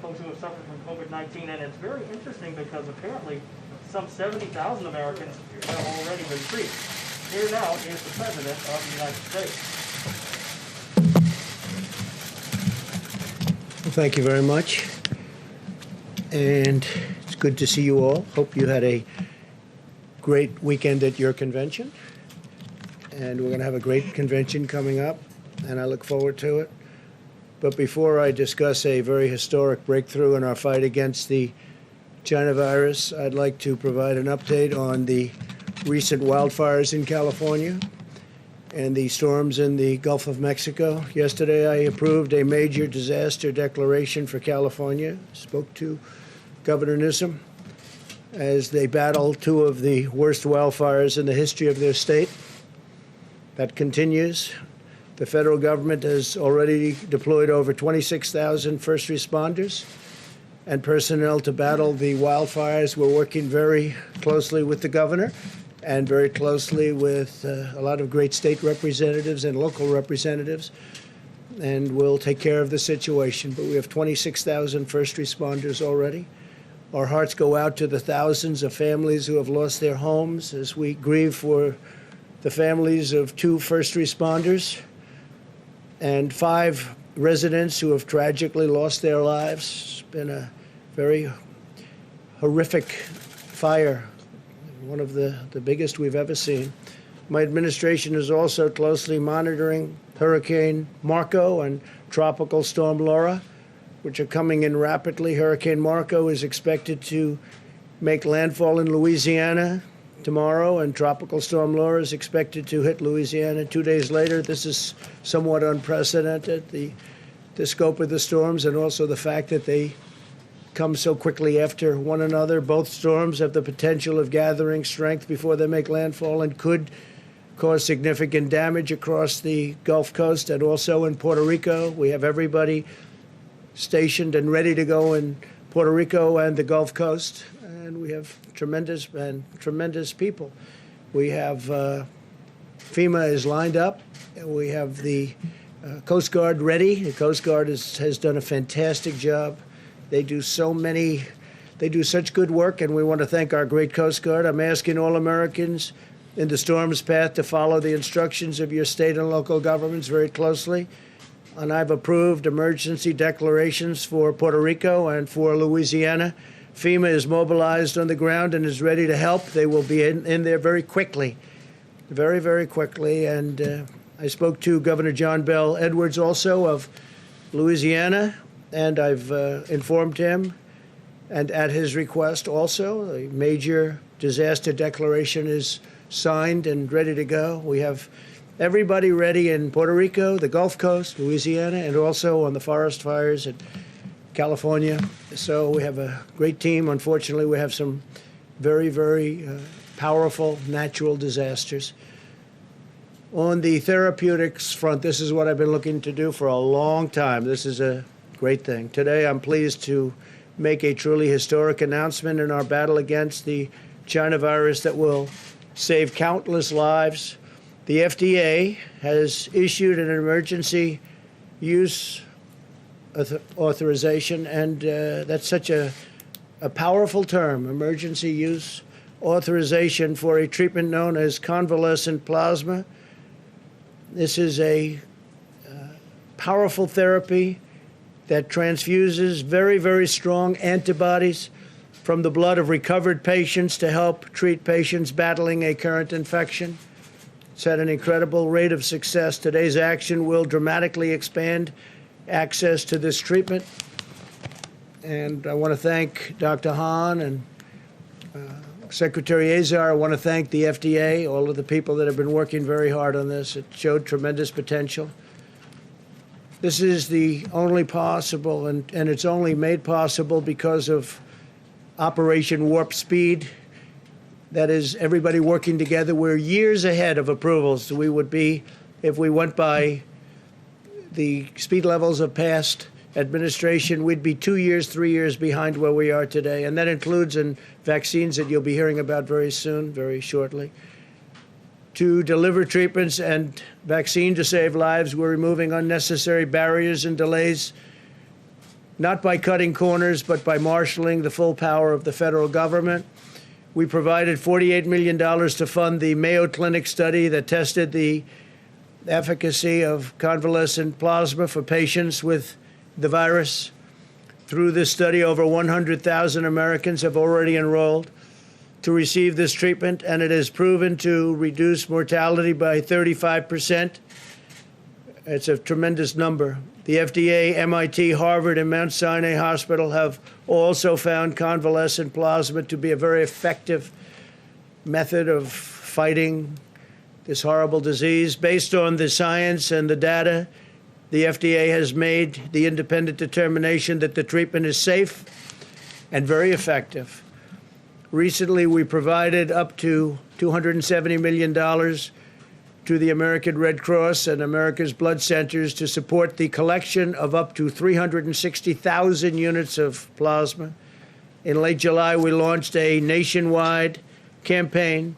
folks who have suffered from COVID-19, and it's very interesting because apparently some 70,000 Americans have already been treated. Here now is the President of the United States. Well, thank you very much. And it's good to see you all. Hope you had a great weekend at your convention. And we're going to have a great convention coming up, and I look forward to it. But before I discuss a very historic breakthrough in our fight against the China virus, I'd like to provide an update on the recent wildfires in California and the storms in the Gulf of Mexico. Yesterday, I approved a major disaster declaration for California. Spoke to Governor Newsom as they battle two of the worst wildfires in the history of their state. That continues. The federal government has already deployed over 26,000 first responders and personnel to battle the wildfires. We're working very closely with the governor and very closely with a lot of great state representatives and local representatives, and we'll take care of the situation. But we have 26,000 first responders already. Our hearts go out to the thousands of families who have lost their homes as we grieve for the families of 2 first responders and 5 residents who have tragically lost their lives. It's been a very horrific fire, one of the biggest we've ever seen. My administration is also closely monitoring Hurricane Marco and Tropical Storm Laura, which are coming in rapidly. Hurricane Marco is expected to make landfall in Louisiana tomorrow, and Tropical Storm Laura is expected to hit Louisiana 2 days later. This is somewhat unprecedented, the scope of the storms and also the fact that they come so quickly after one another. Both storms have the potential of gathering strength before they make landfall and could cause significant damage across the Gulf Coast and also in Puerto Rico. We have everybody stationed and ready to go in Puerto Rico and the Gulf Coast. And we have tremendous people. We have FEMA is lined up. We have the Coast Guard ready. The Coast Guard has done a fantastic job. They do such good work, and we want to thank our great Coast Guard. I'm asking all Americans in the storm's path to follow the instructions of your state and local governments very closely. And I've approved emergency declarations for Puerto Rico and for Louisiana. FEMA is mobilized on the ground and is ready to help. They will be in there very quickly, very, very quickly. And I spoke to Governor John Bell Edwards also of Louisiana, and I've informed him, and at his request also, a major disaster declaration is signed and ready to go. We have everybody ready in Puerto Rico, the Gulf Coast, Louisiana, and also on the forest fires in California. So we have a great team. Unfortunately, we have some very, very powerful natural disasters. On the therapeutics front, this is what I've been looking to do for a long time. This is a great thing. Today, I'm pleased to make a truly historic announcement in our battle against the China virus that will save countless lives. The FDA has issued an emergency use authorization, and that's such a powerful term, emergency use authorization for a treatment known as convalescent plasma. This is a powerful therapy that transfuses very, very strong antibodies from the blood of recovered patients to help treat patients battling a current infection. It's had an incredible rate of success. Today's action will dramatically expand access to this treatment. And I want to thank Dr. Hahn and Secretary Azar. I want to thank the FDA, all of the people that have been working very hard on this. It showed tremendous potential. This is the only possible, and it's only made possible because of Operation Warp Speed. That is everybody working together. We're years ahead of approvals we would be if we went by the speed levels of past administration. We'd be 2 years, 3 years behind where we are today. And that includes in vaccines that you'll be hearing about very soon, very shortly. To deliver treatments and vaccine to save lives, we're removing unnecessary barriers and delays not by cutting corners, but by marshaling the full power of the federal government. We provided $48 million to fund the Mayo Clinic study that tested the efficacy of convalescent plasma for patients with the virus. Through this study, over 100,000 Americans have already enrolled to receive this treatment, and it has proven to reduce mortality by 35%. It's a tremendous number. The FDA, MIT, Harvard, and Mount Sinai Hospital have also found convalescent plasma to be a very effective method of fighting this horrible disease. Based on the science and the data, the FDA has made the independent determination that the treatment is safe and very effective. Recently, we provided up to $270 million to the American Red Cross and America's Blood Centers to support the collection of up to 360,000 units of plasma. In late July, we launched a nationwide campaign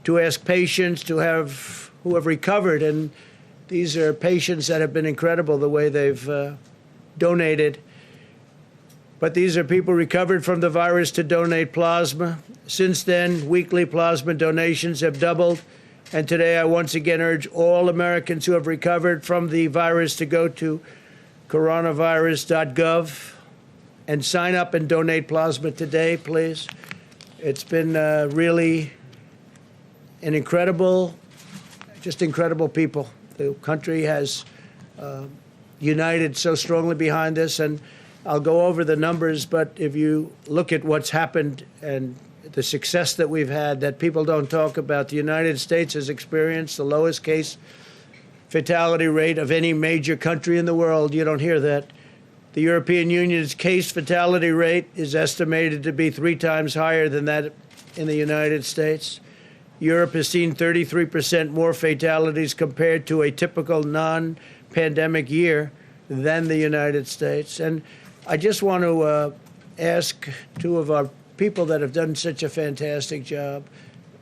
to ask patients who have recovered, and these are patients that have been incredible the way they've donated. But these are people recovered from the virus to donate plasma. Since then, weekly plasma donations have doubled. And today I once again urge all Americans who have recovered from the virus to go to coronavirus.gov and sign up and donate plasma today, please. It's been really an incredible people. The country has united so strongly behind this, and I'll go over the numbers, but if you look at what's happened and the success that we've had that people don't talk about, the United States has experienced the lowest case fatality rate of any major country in the world. You don't hear that. The European Union's case fatality rate is estimated to be 3 times higher than that in the United States. Europe has seen 33% more fatalities compared to a typical non-pandemic year than the United States. And I just want to ask two of our people that have done such a fantastic job,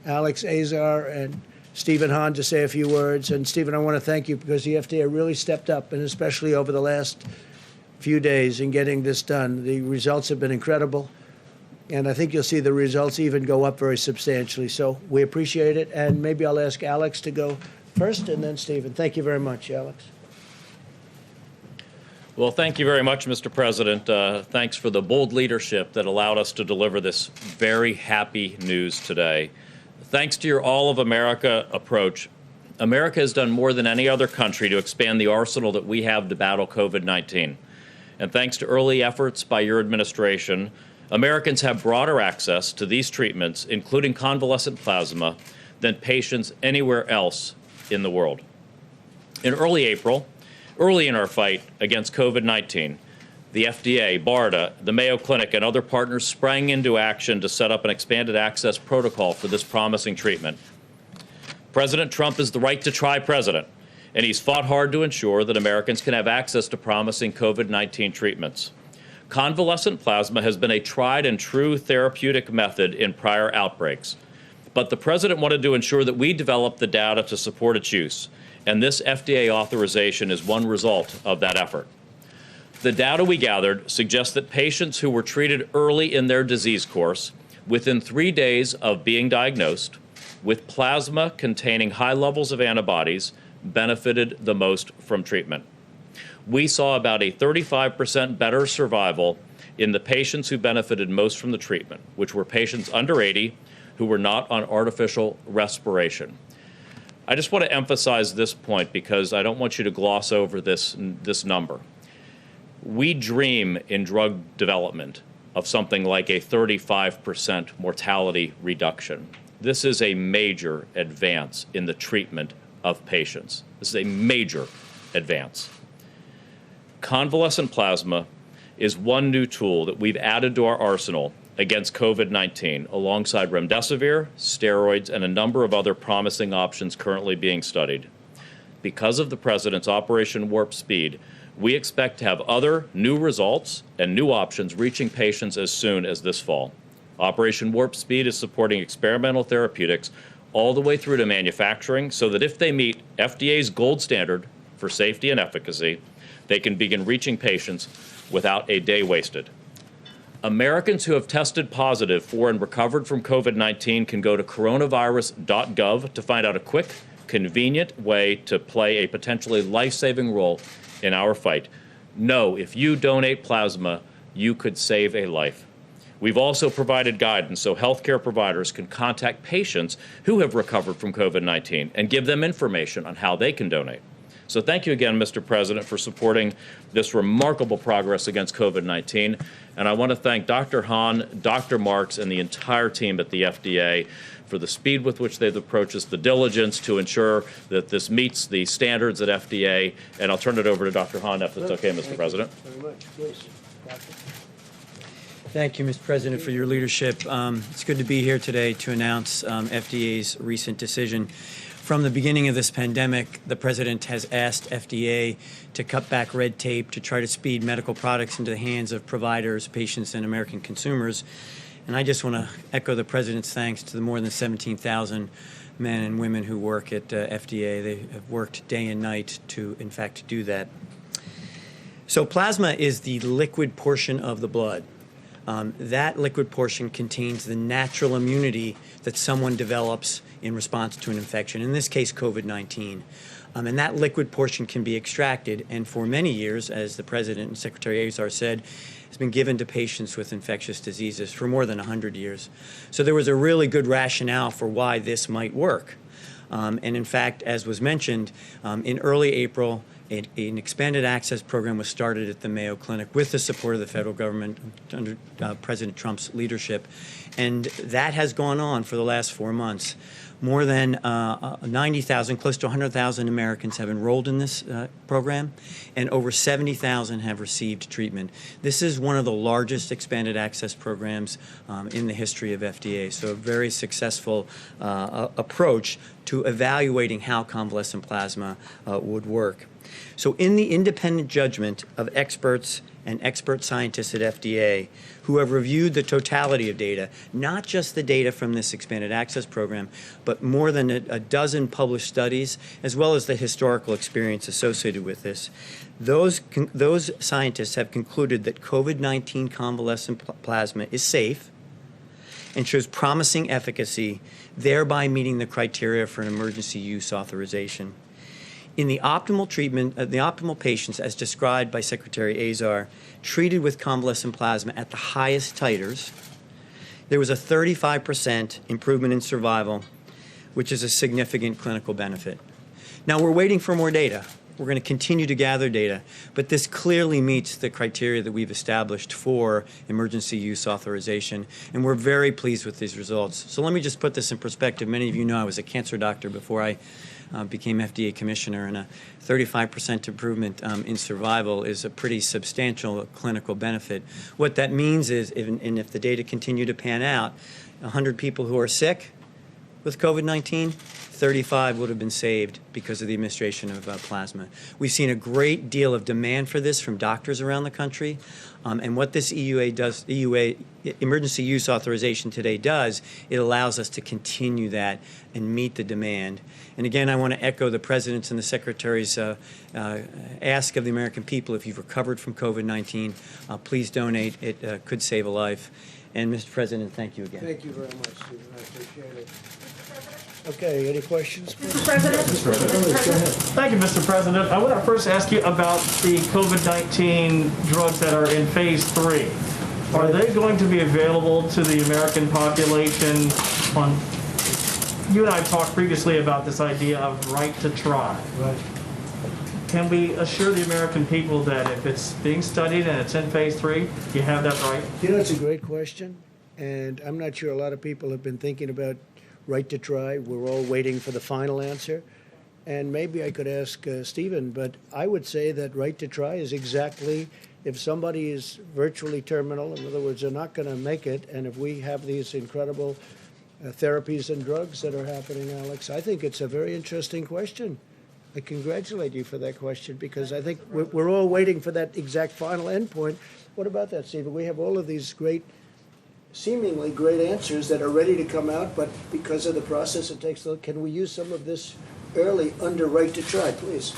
Alex Azar and Stephen Hahn, to say a few words. And Stephen, I want to thank you because the FDA really stepped up, and especially over the last few days in getting this done. The results have been incredible, and I think you'll see the results even go up very substantially. So we appreciate it, and maybe I'll ask Alex to go first, and then Stephen. Thank you very much, Alex. Well, thank you very much, Mr. President. Thanks for the bold leadership that allowed us to deliver this very happy news today. Thanks to your all-of-America approach, America has done more than any other country to expand the arsenal that we have to battle COVID-19. And thanks to early efforts by your administration, Americans have broader access to these treatments, including convalescent plasma, than patients anywhere else in the world. In early April, early in our fight against COVID-19, the FDA, BARDA, the Mayo Clinic, and other partners sprang into action to set up an expanded access protocol for this promising treatment. President Trump is the right-to-try president, and he's fought hard to ensure that Americans can have access to promising COVID-19 treatments. Convalescent plasma has been a tried-and-true therapeutic method in prior outbreaks, but the president wanted to ensure that we develop the data to support its use, and this FDA authorization is one result of that effort. The data we gathered suggests that patients who were treated early in their disease course, within 3 days of being diagnosed, with plasma containing high levels of antibodies, benefited the most from treatment. We saw about a 35% better survival in the patients who benefited most from the treatment, which were patients under 80 who were not on artificial respiration. I just want to emphasize this point because I don't want you to gloss over this number. We dream in drug development of something like a 35% mortality reduction. This is a major advance in the treatment of patients. This is a major advance. Convalescent plasma is one new tool that we've added to our arsenal against COVID-19, alongside remdesivir, steroids, and a number of other promising options currently being studied. Because of the President's Operation Warp Speed, we expect to have other new results and new options reaching patients as soon as this fall. Operation Warp Speed is supporting experimental therapeutics all the way through to manufacturing so that if they meet FDA's gold standard for safety and efficacy, they can begin reaching patients without a day wasted. Americans who have tested positive for and recovered from COVID-19 can go to coronavirus.gov to find out a quick, convenient way to play a potentially life-saving role in our fight. Know if you donate plasma, you could save a life. We've also provided guidance so healthcare providers can contact patients who have recovered from COVID-19 and give them information on how they can donate. So thank you again, Mr. President, for supporting this remarkable progress against COVID-19. And I want to thank Dr. Hahn, Dr. Marks, and the entire team at the FDA for the speed with which they've approached this, the diligence to ensure that this meets the standards at FDA. And I'll turn it over to Dr. Hahn if it's okay, Mr. President. Very much, please. Doctor? Thank you, Mr. President, for your leadership. It's good to be here today to announce FDA's recent decision. From the beginning of this pandemic, the President has asked FDA to cut back red tape to try to speed medical products into the hands of providers, patients, and American consumers. And I just want to echo the President's thanks to the more than 17,000 men and women who work at FDA. They have worked day and night to, in fact, do that. So plasma is the liquid portion of the blood. That liquid portion contains the natural immunity that someone develops in response to an infection, in this case COVID-19. And that liquid portion can be extracted, and for many years, as the President and Secretary Azar said, has been given to patients with infectious diseases for more than 100 years. So there was a really good rationale for why this might work. And in fact, as was mentioned, in early April, an expanded access program was started at the Mayo Clinic with the support of the federal government under President Trump's leadership. And that has gone on for the last 4 months. More than 90,000, close to 100,000 Americans have enrolled in this program, and over 70,000 have received treatment. This is one of the largest expanded access programs in the history of FDA, so a very successful approach to evaluating how convalescent plasma would work. So in the independent judgment of experts and expert scientists at FDA who have reviewed the totality of data, not just the data from this expanded access program, but more than a dozen published studies, as well as the historical experience associated with this, those scientists have concluded that COVID-19 convalescent plasma is safe and shows promising efficacy, thereby meeting the criteria for an emergency use authorization. In the optimal treatment, the optimal patients, as described by Secretary Azar, treated with convalescent plasma at the highest titers, there was a 35% improvement in survival, which is a significant clinical benefit. Now, we're waiting for more data. We're going to continue to gather data, but this clearly meets the criteria that we've established for emergency use authorization, and we're very pleased with these results. So let me just put this in perspective. Many of you know I was a cancer doctor before I became FDA commissioner, and a 35% improvement in survival is a pretty substantial clinical benefit. What that means is, if the data continue to pan out, 100 people who are sick with COVID-19, 35 would have been saved because of the administration of plasma. We've seen a great deal of demand for this from doctors around the country, and what this EUA emergency use authorization today does, it allows us to continue that and meet the demand. And again, I want to echo the President's and the Secretary's ask of the American people: if you've recovered from COVID-19, please donate. It could save a life. And Mr. President, thank you again. Thank you very much, Stephen. I appreciate it. Okay, any questions? Mr. President? Thank you, Mr. President. I want to first ask you about the COVID-19 drugs that are in phase 3. Are they going to be available to the American population? You and I talked previously about this idea of right to try. Right. Can we assure the American people that if it's being studied and it's in phase 3, you have that right? You know, it's a great question, and I'm not sure a lot of people have been thinking about right to try. We're all waiting for the final answer. And maybe I could ask Stephen, but I would say that right to try is exactly if somebody is virtually terminal, in other words, they're not going to make it, and if we have these incredible therapies and drugs that are happening, Alex, I think it's a very interesting question. I congratulate you for that question, because I think we're all waiting for that exact final endpoint. What about that, Stephen? We have all of these seemingly great answers that are ready to come out, but because of the process it takes, can we use some of this early under right to try, please?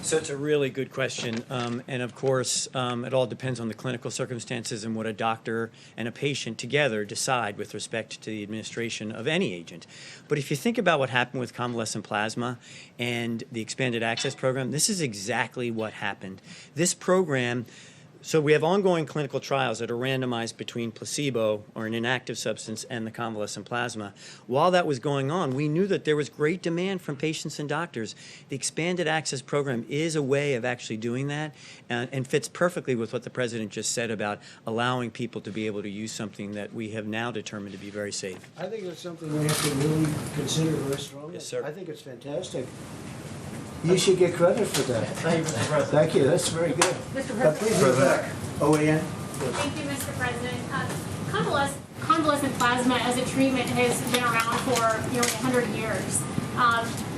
So it's a really good question. And of course, it all depends on the clinical circumstances and what a doctor and a patient together decide with respect to the administration of any agent. But if you think about what happened with convalescent plasma and the expanded access program, this is exactly what happened. This program. So we have ongoing clinical trials that are randomized between placebo or an inactive substance and the convalescent plasma. While that was going on, we knew that there was great demand from patients and doctors. The expanded access program is a way of actually doing that and fits perfectly with what the president just said about allowing people to be able to use something that we have now determined to be very safe. I think it's something we have to really consider very strongly. Yes, sir. I think it's fantastic. You should get credit for that. Thank you, Mr. President. Thank you, that's very good. Mr. But please go back. OAN? Thank you, Mr. President. Convalescent plasma as a treatment has been around for nearly 100 years.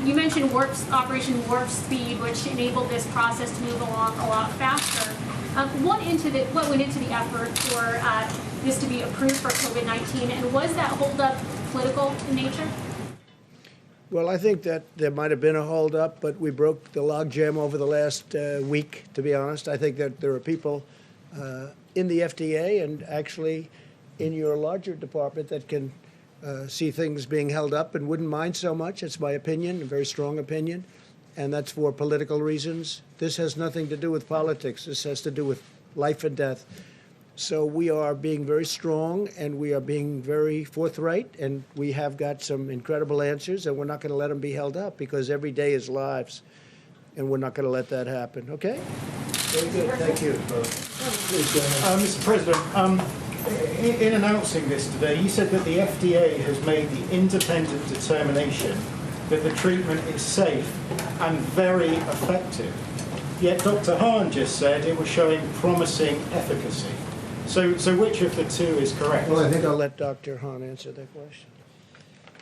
You mentioned Operation Warp Speed, which enabled this process to move along a lot faster. What went into the effort for this to be approved for COVID-19, and was that holdup political in nature? Well, I think that there might have been a holdup, but we broke the logjam over the last week, to be honest. I think that there are people in the FDA and actually in your larger department that can see things being held up and wouldn't mind so much. It's my opinion, a very strong opinion, and that's for political reasons. This has nothing to do with politics. This has to do with life and death. So we are being very strong and we are being very forthright, and we have got some incredible answers, and we're not going to let them be held up because every day is lives, and we're not going to let that happen. Okay? Very good. Thank you. Please go ahead. Mr. President, in announcing this today, you said that the FDA has made the independent determination that the treatment is safe and very effective. Yet Dr. Hahn just said it was showing promising efficacy. So which of the two is correct? Well, I think I'll let Dr. Hahn answer that question.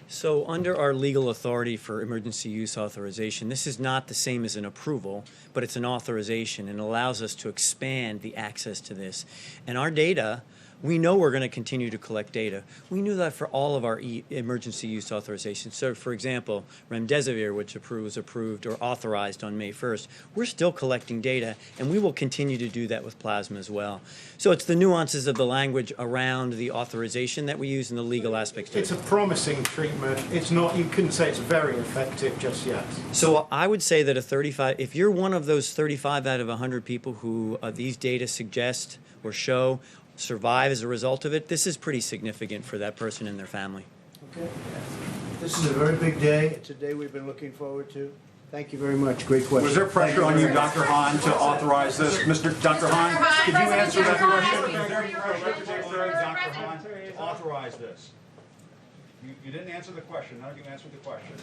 So under our legal authority for emergency use authorization, this is not the same as an approval, but it's an authorization and allows us to expand the access to this. And our data, we know we're going to continue to collect data. We knew that for all of our emergency use authorizations. So, for example, remdesivir, which was approved or authorized on May 1st, we're still collecting data, and we will continue to do that with plasma as well. So it's the nuances of the language around the authorization that we use and the legal aspects to it. It's a promising treatment. It's not, you couldn't say it's very effective just yet. So I would say that if you're one of those 35 out of 100 people who these data suggest or show survive as a result of it, this is pretty significant for that person and their family. Okay. This is a very big day. It's a day we've been looking forward to. Thank you very much. Great question. Was there pressure on you, Dr. Hahn, to authorize this? Dr. Hahn, could you answer that question? Was there pressure on you, Dr. Hahn, to authorize this? You didn't answer the question. Now you answered the question.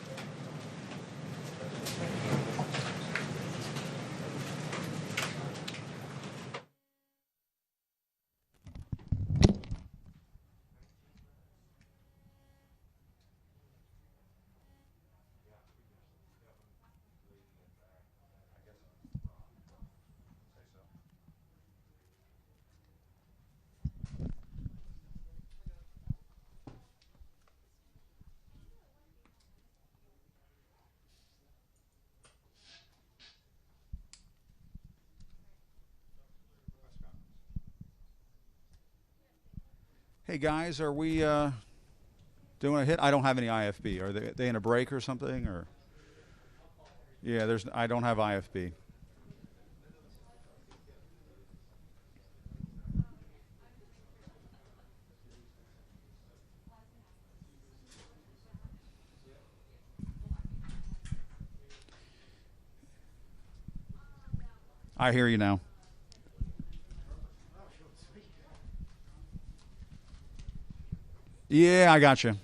Hey guys, are we doing a hit? I don't have any IFB. Are they in a break or something? Or yeah, I don't have IFB. I hear you now. Yeah, I got you.